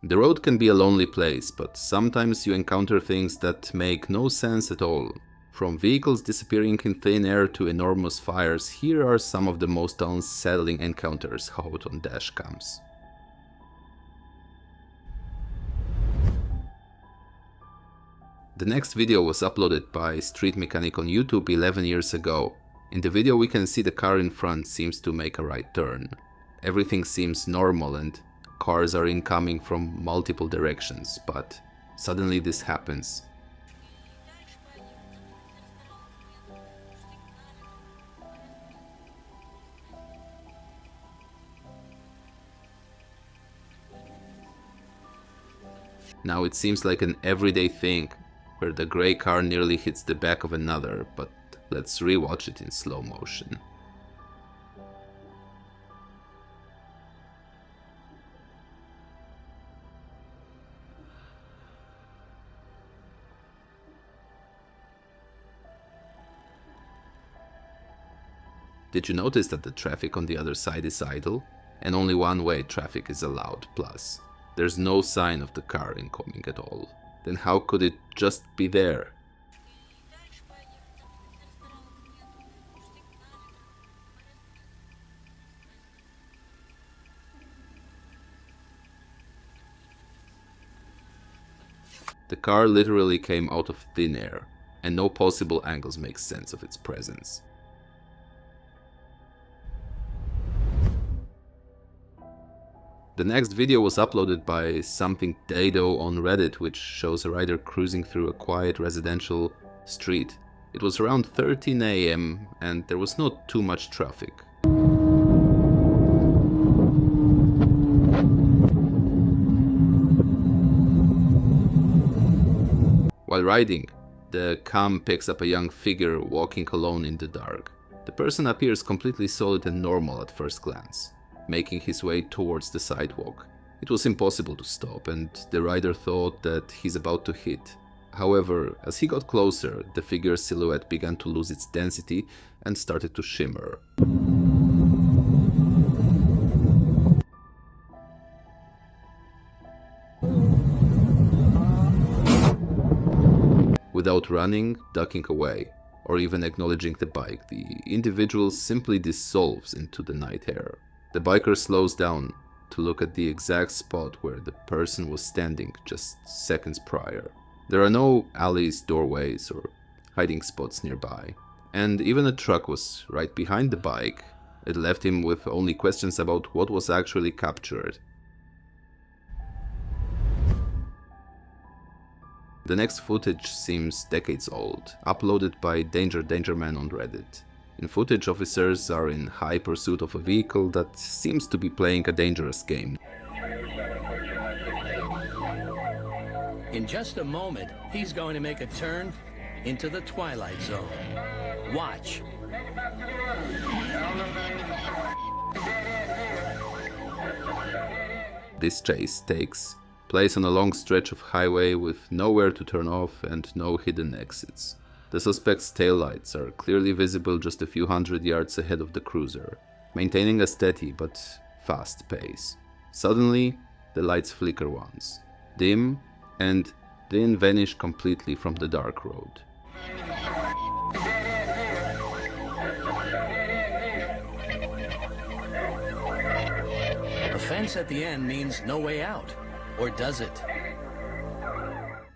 The road can be a lonely place, but sometimes you encounter things that make no sense at all. From vehicles disappearing in thin air to enormous fires, here are some of the most unsettling encounters caught on dashcams. The next video was uploaded by Street Mechanic on YouTube 11 years ago. In the video we can see the car in front seems to make a right turn. Everything seems normal and cars are incoming from multiple directions, but suddenly this happens. Now it seems like an everyday thing, where the grey car nearly hits the back of another, but let's rewatch it in slow motion. Did you notice that the traffic on the other side is idle? And only one-way traffic is allowed, plus there's no sign of the car incoming at all. Then how could it just be there? The car literally came out of thin air, and no possible angles make sense of its presence. The next video was uploaded by something Dado on Reddit, which shows a rider cruising through a quiet residential street. It was around 13 AM and there was not too much traffic. While riding, the cam picks up a young figure walking alone in the dark. The person appears completely solid and normal at first glance, making his way towards the sidewalk. It was impossible to stop, and the rider thought that he's about to hit. However, as he got closer, the figure's silhouette began to lose its density and started to shimmer. Without running, ducking away, or even acknowledging the bike, the individual simply dissolves into the night air. The biker slows down to look at the exact spot where the person was standing just seconds prior. There are no alleys, doorways, or hiding spots nearby. And even a truck was right behind the bike. It left him with only questions about what was actually captured. The next footage seems decades old, uploaded by Dangerman on Reddit. In footage, officers are in high pursuit of a vehicle that seems to be playing a dangerous game. In just a moment, he's going to make a turn into the Twilight Zone. Watch. This chase takes place on a long stretch of highway with nowhere to turn off and no hidden exits. The suspect's taillights are clearly visible just a few hundred yards ahead of the cruiser, maintaining a steady but fast pace. Suddenly, the lights flicker once, dim, and then vanish completely from the dark road. The fence at the end means no way out, or does it?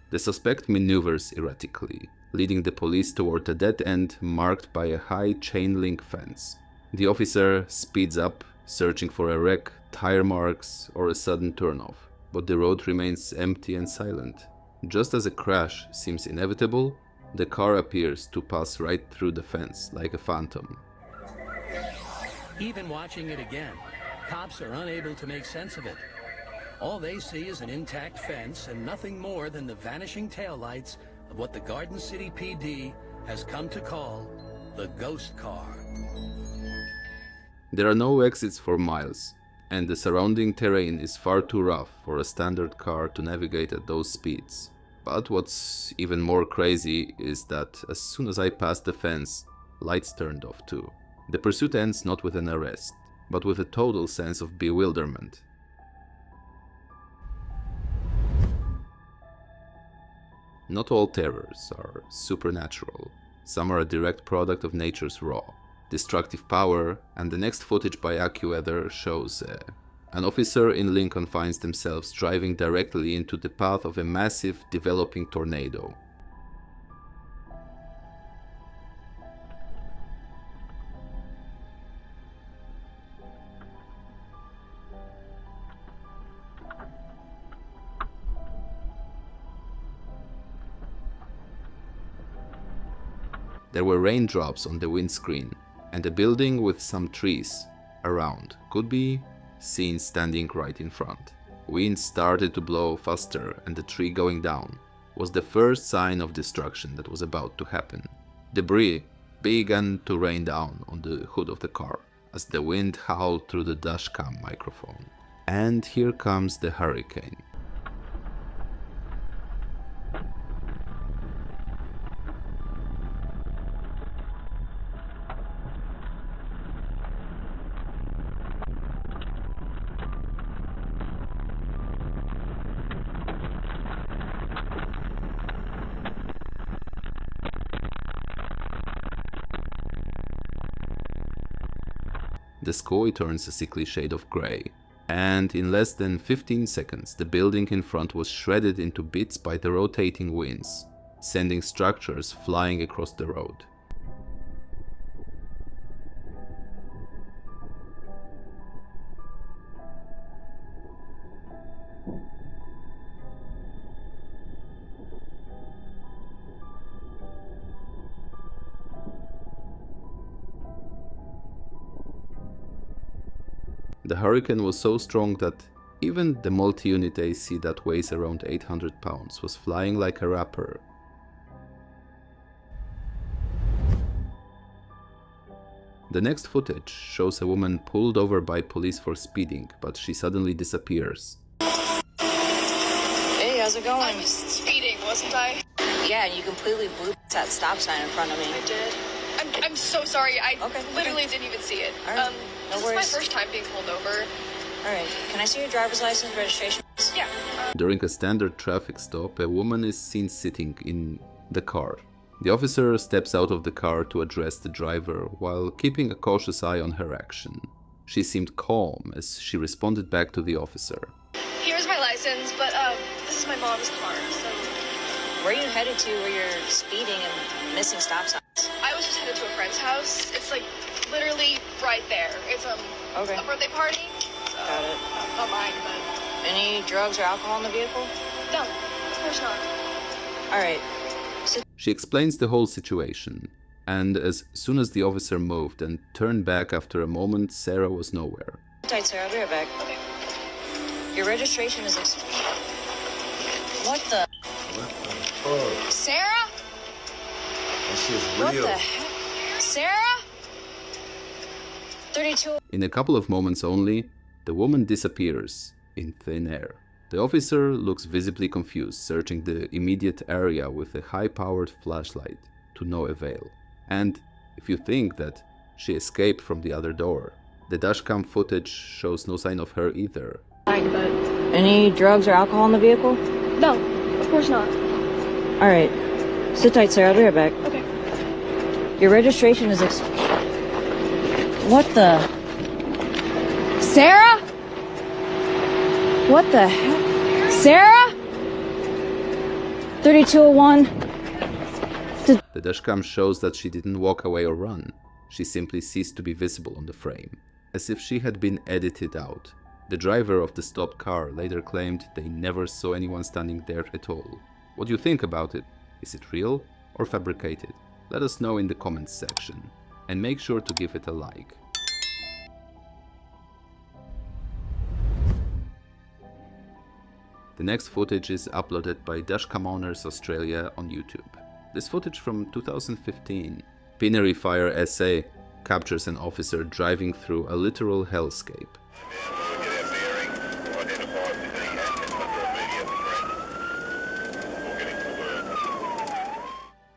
The suspect maneuvers erratically, leading the police toward a dead end marked by a high chain-link fence. The officer speeds up, searching for a wreck, tire marks, or a sudden turnoff, but the road remains empty and silent. Just as a crash seems inevitable, the car appears to pass right through the fence like a phantom. Even watching it again, cops are unable to make sense of it. All they see is an intact fence and nothing more than the vanishing taillights of what the Garden City PD has come to call the ghost car. There are no exits for miles, and the surrounding terrain is far too rough for a standard car to navigate at those speeds. But what's even more crazy is that as soon as I passed the fence, lights turned off too. The pursuit ends not with an arrest, but with a total sense of bewilderment. Not all terrors are supernatural. Some are a direct product of nature's raw, destructive power, and the next footage by AccuWeather shows an officer in Lincoln finds themselves driving directly into the path of a massive developing tornado. There were raindrops on the windscreen, and a building with some trees around could be seen standing right in front. Wind started to blow faster, and the tree going down was the first sign of destruction that was about to happen. Debris began to rain down on the hood of the car as the wind howled through the dashcam microphone. And here comes the hurricane. The sky turns a sickly shade of grey, and in less than 15 seconds the building in front was shredded into bits by the rotating winds, sending structures flying across the road. The hurricane was so strong that even the multi-unit AC that weighs around 800 pounds was flying like a wrapper. The next footage shows a woman pulled over by police for speeding, but she suddenly disappears. Hey, how's it going? I was speeding, wasn't I? Yeah, and you completely blew that stop sign in front of me. I did. I'm so sorry. I Okay, literally didn't even see it. All right. No This is my worries. first time being pulled over. All right, can I see your driver's license registration? Yeah. During a standard traffic stop, a woman is seen sitting in the car. The officer steps out of the car to address the driver while keeping a cautious eye on her action. She seemed calm as she responded back to the officer. Here's my license, but this is my mom's car, so Where are you headed to where you're speeding and missing stop signs? I was just headed to a friend's house. It's like literally right there. It's Okay. a birthday party. So, Got it. not mine, but Any drugs or alcohol in the vehicle? no, of course not. All right. She explains the whole situation, and as soon as the officer moved and turned back after a moment, Sarah was nowhere. Tight, sir. I'll be right back. Okay. Your registration is What the? Sarah? That shit's What real. the heck? Sarah? 32. In a couple of moments only, the woman disappears in thin air. The officer looks visibly confused, searching the immediate area with a high-powered flashlight, to no avail. And if you think that she escaped from the other door, the dashcam footage shows no sign of her either. Fine, but Any drugs or alcohol in the vehicle? no, of course not. All right. Sit tight, sir. I'll be right back. Okay. Your registration is What the? Sarah? What the heck? Sarah? 3201. The dashcam shows that she didn't walk away or run. She simply ceased to be visible on the frame, as if she had been edited out. The driver of the stopped car later claimed they never saw anyone standing there at all. What do you think about it? Is it real or fabricated? Let us know in the comments section, and make sure to give it a like. The next footage is uploaded by Dashcam Owners Australia on YouTube. This footage from 2015, Pinery Fire SA, captures an officer driving through a literal hellscape.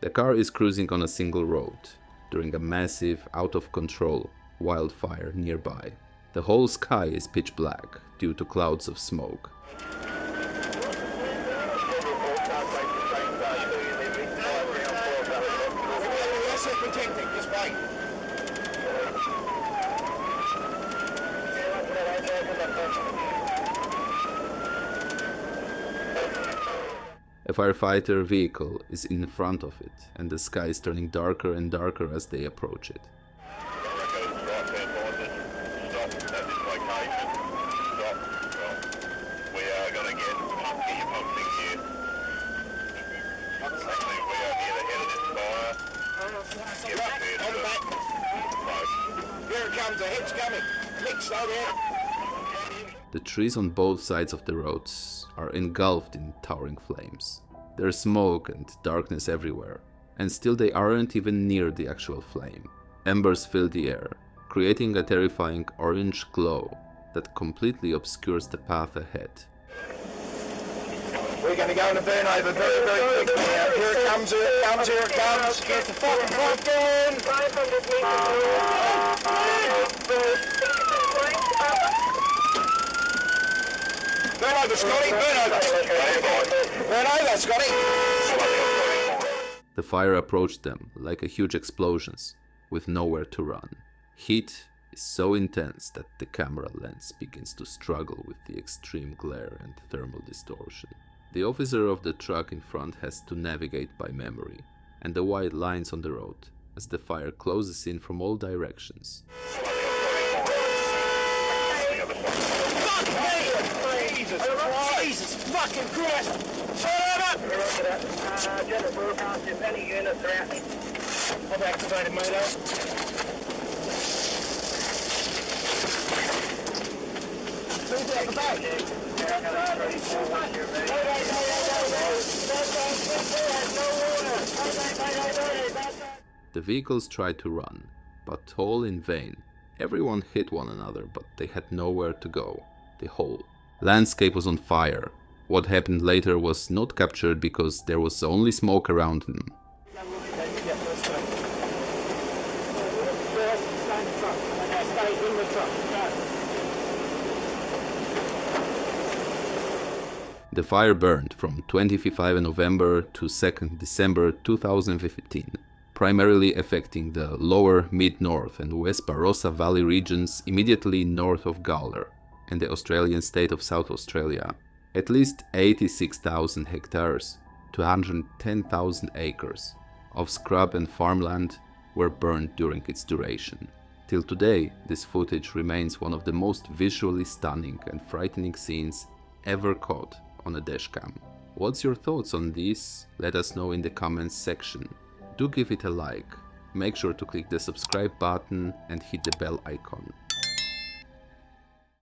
The car is cruising on a single road during a massive, out-of-control wildfire nearby. The whole sky is pitch black due to clouds of smoke. A firefighter vehicle is in front of it, and the sky is turning darker and darker as they approach it. The trees on both sides of the roads are engulfed in towering flames. There's smoke and darkness everywhere, and still they aren't even near the actual flame. Embers fill the air, creating a terrifying orange glow that completely obscures the path ahead. We're going to go on a burn over very, very quickly. Here it comes, here it comes, here it comes. Get the fucking front gun! 500 Burn over, Scotty, burn over! Burn over, Scotty! The fire approached them like a huge explosion, with nowhere to run. Heat is so intense that the camera lens begins to struggle with the extreme glare and thermal distortion. The officer of the truck in front has to navigate by memory, and the white lines on the road as the fire closes in from all directions. Jesus fucking Christ! Turn up! Just broadcast if any units are out there. I've activated Moto. Who's out the back? The vehicles tried to run, but all in vain. Everyone hit one another, but they had nowhere to go. The whole landscape was on fire. What happened later was not captured because there was only smoke around them. The fire burned from 25 November to 2nd December 2015, primarily affecting the lower, mid-north and West Barossa Valley regions immediately north of Gawler and the Australian state of South Australia. At least 86,000 hectares to 110,000 acres of scrub and farmland were burned during its duration. Till today, this footage remains one of the most visually stunning and frightening scenes ever caught on a dashcam. What's your thoughts on this? Let us know in the comments section. Do give it a like, make sure to click the subscribe button and hit the bell icon.